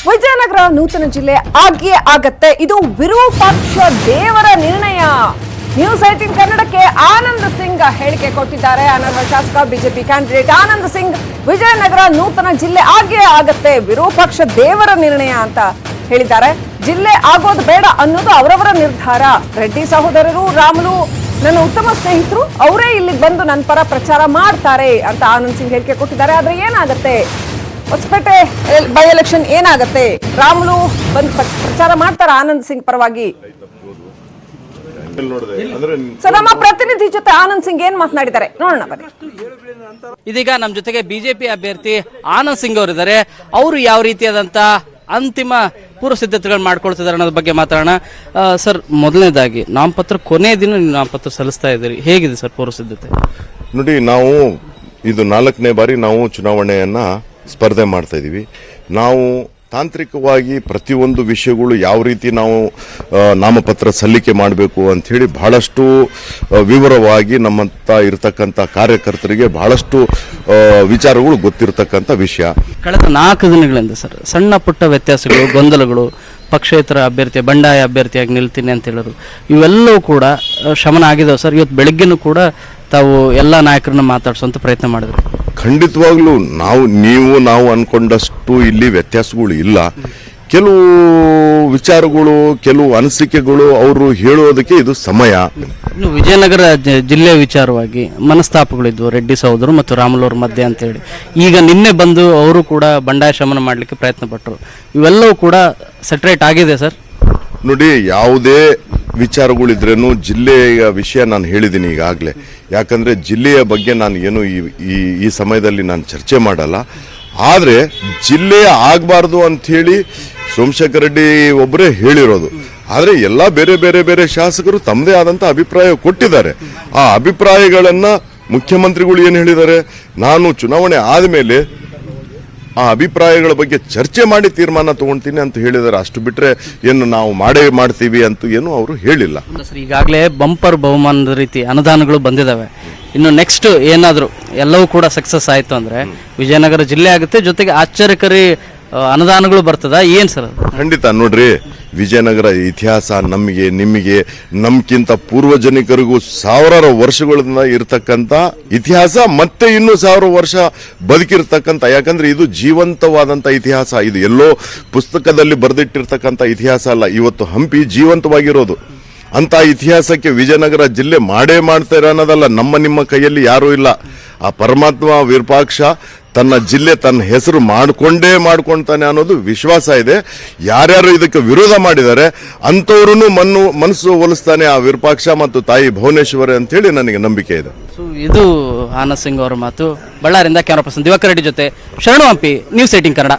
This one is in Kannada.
ವಿಜಯನಗರ ನೂತನ ಜಿಲ್ಲೆ ಆಗಿಯೇ ಆಗತ್ತೆ. ಇದು ವಿರೂಪಾಕ್ಷ ದೇವರ ನಿರ್ಣಯ. ನ್ಯೂಸ್ 18 ಕನ್ನಡಕ್ಕೆ ಆನಂದ್ ಸಿಂಗ್ ಹೇಳಿಕೆ ಕೊಟ್ಟಿದ್ದಾರೆ. ಅನರ್ಹ ಶಾಸಕ ಬಿಜೆಪಿ ಕ್ಯಾಂಡಿಡೇಟ್ ಆನಂದ್ ಸಿಂಗ್ ವಿಜಯನಗರ ನೂತನ ಜಿಲ್ಲೆ ಆಗಿಯೇ ಆಗತ್ತೆ, ವಿರೂಪಾಕ್ಷ ದೇವರ ನಿರ್ಣಯ ಅಂತ ಹೇಳಿದ್ದಾರೆ. ಜಿಲ್ಲೆ ಆಗೋದು ಬೇಡ ಅನ್ನೋದು ಅವರವರ ನಿರ್ಧಾರ. ರೆಡ್ಡಿ ಸಹೋದರರು ರಾಮುಲು ನನ್ನ ಉತ್ತಮ ಸ್ನೇಹಿತರು, ಅವರೇ ಇಲ್ಲಿಗೆ ಬಂದು ನನ್ನ ಪರ ಪ್ರಚಾರ ಮಾಡ್ತಾರೆ ಅಂತ ಆನಂದ್ ಸಿಂಗ್ ಹೇಳಿಕೆ ಕೊಟ್ಟಿದ್ದಾರೆ. ಆದ್ರೆ ಏನಾಗತ್ತೆ, ಹೊಸಪೇಟೆ ಬೈ ಎಲೆಕ್ಷನ್ ಏನಾಗತ್ತೆ? ರಾಮುಲು ಬಂದು ಪ್ರಚಾರ ಮಾಡ್ತಾರ ಆನಂದ್ ಸಿಂಗ್ ಪರವಾಗಿ? ಸರ್, ನಮ್ಮ ಪ್ರತಿನಿಧಿ ಜೊತೆ ಆನಂದ್ ಸಿಂಗ್ ಏನ್ ಮಾತನಾಡಿದ್ದಾರೆ ನೋಡೋಣ ಬನ್ನಿ. ಇದೀಗ ನಮ್ಮ ಜೊತೆಗೆ ಬಿಜೆಪಿ ಅಭ್ಯರ್ಥಿ ಆನಂದ್ ಸಿಂಗ್ ಅವರಿದ್ದಾರೆ. ಅವರು ಯಾವ ರೀತಿಯಾದಂತ ಅಂತಿಮ ಪೂರ್ವ ಸಿದ್ಧತೆಗಳು ಮಾಡ್ಕೊಳ್ತಿದ್ದಾರೆ ಅನ್ನೋದ್ರ ಬಗ್ಗೆ ಮಾತಾಡೋಣ. ಸರ್, ಮೊದಲನೇದಾಗಿ ನಾಮಪತ್ರ ಕೊನೆ ದಿನ ನಾಮಪತ್ರ ಸಲ್ಲಿಸ್ತಾ ಇದ್ದೀರಿ, ಹೇಗಿದೆ ಸರ್ ಪೂರ್ವ ಸಿದ್ಧತೆ? ನೋಡಿ, ನಾವು ಇದು 4ನೇ ಬಾರಿ ನಾವು ಚುನಾವಣೆಯನ್ನ ಸ್ಪರ್ಧೆ ಮಾಡ್ತಾ ಇದೀವಿ. ನಾವು ತಾಂತ್ರಿಕವಾಗಿ ಪ್ರತಿಯೊಂದು ವಿಷಯಗಳು ಯಾವ ರೀತಿ ನಾವು ನಾಮಪತ್ರ ಸಲ್ಲಿಕೆ ಮಾಡಬೇಕು ಅಂತ ಹೇಳಿ ಬಹಳಷ್ಟು ವಿವರವಾಗಿ ನಮ್ಮಂತ ಇರತಕ್ಕಂಥ ಕಾರ್ಯಕರ್ತರಿಗೆ ಬಹಳಷ್ಟು ವಿಚಾರಗಳು ಗೊತ್ತಿರತಕ್ಕಂಥ ವಿಷಯ. ಕಳೆದ 4 ದಿನಗಳಿಂದ ಸರ್ ಸಣ್ಣ ಪುಟ್ಟ ವ್ಯತ್ಯಾಸಗಳು, ಗೊಂದಲಗಳು, ಪಕ್ಷೇತರ ಅಭ್ಯರ್ಥಿ ಬಂಡಾಯ ಅಭ್ಯರ್ಥಿಯಾಗಿ ನಿಲ್ತೀನಿ ಅಂತ ಹೇಳಿದ್ರು, ಇವೆಲ್ಲವೂ ಕೂಡ ಶಮನ ಆಗಿದಾವೆ ಸರ್. ಇವತ್ತು ಬೆಳಗ್ಗೆನೂ ಕೂಡ ತಾವು ಎಲ್ಲ ನಾಯಕರನ್ನ ಮಾತಾಡಿಸುವಂತ ಪ್ರಯತ್ನ ಮಾಡಿದ್ರು. ಖಂಡಿತವಾಗ್ಲೂ ನಾವು ಅನ್ಕೊಂಡಷ್ಟು ಇಲ್ಲಿ ವ್ಯತ್ಯಾಸಗಳು ಇಲ್ಲ. ಕೆಲವು ವಿಚಾರಗಳು, ಕೆಲವು ಅನಿಸಿಕೆಗಳು ಅವರು ಹೇಳೋದಕ್ಕೆ ಇದು ಸಮಯ. ಇನ್ನು ವಿಜಯನಗರ ಜಿಲ್ಲೆ ವಿಚಾರವಾಗಿ ಮನಸ್ತಾಪಗಳಿದ್ವು ರೆಡ್ಡಿ ಸಹೋದರು ಮತ್ತು ರಾಮುಲು ಅವ್ರ ಮಧ್ಯೆ ಅಂತ ಹೇಳಿ. ಈಗ ನಿನ್ನೆ ಬಂದು ಅವರು ಕೂಡ ಬಂಡಾಯ ಶಮನ ಮಾಡಲಿಕ್ಕೆ ಪ್ರಯತ್ನ ಪಟ್ಟರು. ಇವೆಲ್ಲವೂ ಕೂಡ ಸೆಟ್ರೇಟ್ ಆಗಿದೆ ಸರ್. ನೋಡಿ, ಯಾವುದೇ ವಿಚಾರಗಳಿದ್ರೇನು ಜಿಲ್ಲೆಯ ವಿಷಯ ನಾನು ಹೇಳಿದ್ದೀನಿ ಈಗಾಗಲೇ. ಯಾಕಂದ್ರೆ ಜಿಲ್ಲೆಯ ಬಗ್ಗೆ ನಾನು ಏನು ಈ ಸಮಯದಲ್ಲಿ ನಾನು ಚರ್ಚೆ ಮಾಡಲ್ಲ. ಆದರೆ ಜಿಲ್ಲೆಯ ಆಗಬಾರ್ದು ಅಂಥೇಳಿ ಸೋಮಶೇಖರ್ ರೆಡ್ಡಿ ಒಬ್ಬರೇ ಹೇಳಿರೋದು. ಆದರೆ ಎಲ್ಲ ಬೇರೆ ಬೇರೆ ಬೇರೆ ಶಾಸಕರು ತಮ್ಮದೇ ಆದಂಥ ಅಭಿಪ್ರಾಯ ಕೊಟ್ಟಿದ್ದಾರೆ. ಆ ಅಭಿಪ್ರಾಯಗಳನ್ನ ಮುಖ್ಯಮಂತ್ರಿಗಳು ಏನು ಹೇಳಿದ್ದಾರೆ, ನಾನು ಚುನಾವಣೆ ಆದಮೇಲೆ ಆ ಅಭಿಪ್ರಾಯಗಳ ಬಗ್ಗೆ ಚರ್ಚೆ ಮಾಡಿ ತೀರ್ಮಾನ ತಗೊಳ್ತೀನಿ ಅಂತ ಹೇಳಿದ್ದಾರೆ. ಅಷ್ಟು ಬಿಟ್ರೆ ಏನು ನಾವು ಮಾಡ್ತೀವಿ ಅಂತ ಏನು ಅವರು ಹೇಳಿಲ್ಲ. ಈಗಾಗಲೇ ಬಂಪರ್ ಬಹುಮಾನದ ರೀತಿ ಅನುದಾನಗಳು ಬಂದಿದ್ದಾವೆ. ಇನ್ನು ನೆಕ್ಸ್ಟ್ ಏನಾದರೂ ಎಲ್ಲವೂ ಕೂಡ ಸಕ್ಸಸ್ ಆಯ್ತು ಅಂದ್ರೆ ವಿಜಯನಗರ ಜಿಲ್ಲೆ ಆಗುತ್ತೆ, ಜೊತೆಗೆ ಆಶ್ಚರ್ಯಕರಿ ಅನುದಾನಗಳು ಬರ್ತದ. ಏನ್ ಸರ್? ಖಂಡಿತ. ನೋಡ್ರಿ, ವಿಜಯನಗರ ಇತಿಹಾಸ ನಮಗೆ, ನಿಮಗೆ, ನಮ್ಗಿಂತ ಪೂರ್ವಜನಿಕರಿಗೂ ಸಾವಿರಾರು ವರ್ಷಗಳಿಂದ ಇರತಕ್ಕಂಥ ಇತಿಹಾಸ, ಮತ್ತೆ ಇನ್ನೂ 1000 ವರ್ಷ ಬದುಕಿರ್ತಕ್ಕಂಥ, ಯಾಕಂದ್ರೆ ಇದು ಜೀವಂತವಾದಂಥ ಇತಿಹಾಸ. ಇದು ಎಲ್ಲೋ ಪುಸ್ತಕದಲ್ಲಿ ಬರೆದಿಟ್ಟಿರ್ತಕ್ಕಂಥ ಇತಿಹಾಸ ಅಲ್ಲ. ಇವತ್ತು ಹಂಪಿ ಜೀವಂತವಾಗಿರೋದು. ಅಂತ ಇತಿಹಾಸಕ್ಕೆ ವಿಜಯನಗರ ಜಿಲ್ಲೆ ಮಾಡ್ತಾರೆ ಅನ್ನೋದಲ್ಲ. ನಿಮ್ಮ ಕೈಯಲ್ಲಿ ಯಾರೂ ಇಲ್ಲ. ಆ ಪರಮಾತ್ಮ ವಿರೂಪಾಕ್ಷ ತನ್ನ ಜಿಲ್ಲೆ, ತನ್ನ ಹೆಸರು ಮಾಡ್ಕೊಳ್ತಾನೆ ಅನ್ನೋದು ವಿಶ್ವಾಸ ಇದೆ. ಯಾರ್ಯಾರು ಇದಕ್ಕೆ ವಿರೋಧ ಮಾಡಿದ್ದಾರೆ ಅಂಥವ್ರು ಮನಸ್ಸು ಒಲಿಸ್ತಾನೆ ಆ ವಿರೂಪಾಕ್ಷ ಮತ್ತು ತಾಯಿ ಭುವನೇಶ್ವರಿ ಅಂತ ಹೇಳಿ ನನಗೆ ನಂಬಿಕೆ ಇದೆ. ಇದು ಆನಂದ್ ಸಿಂಗ್ ಅವರ ಮಾತು. ಬಳ್ಳಾರಿಯಿಂದ ಕ್ಯಾಮರಾ ಪರ್ಸನ್ ದಿವಾಕರ್ ರೆಡ್ಡಿ ಜೊತೆ ಶರಣು ಹಂಪಿ, ನ್ಯೂಸ್ 18 ಕನ್ನಡ.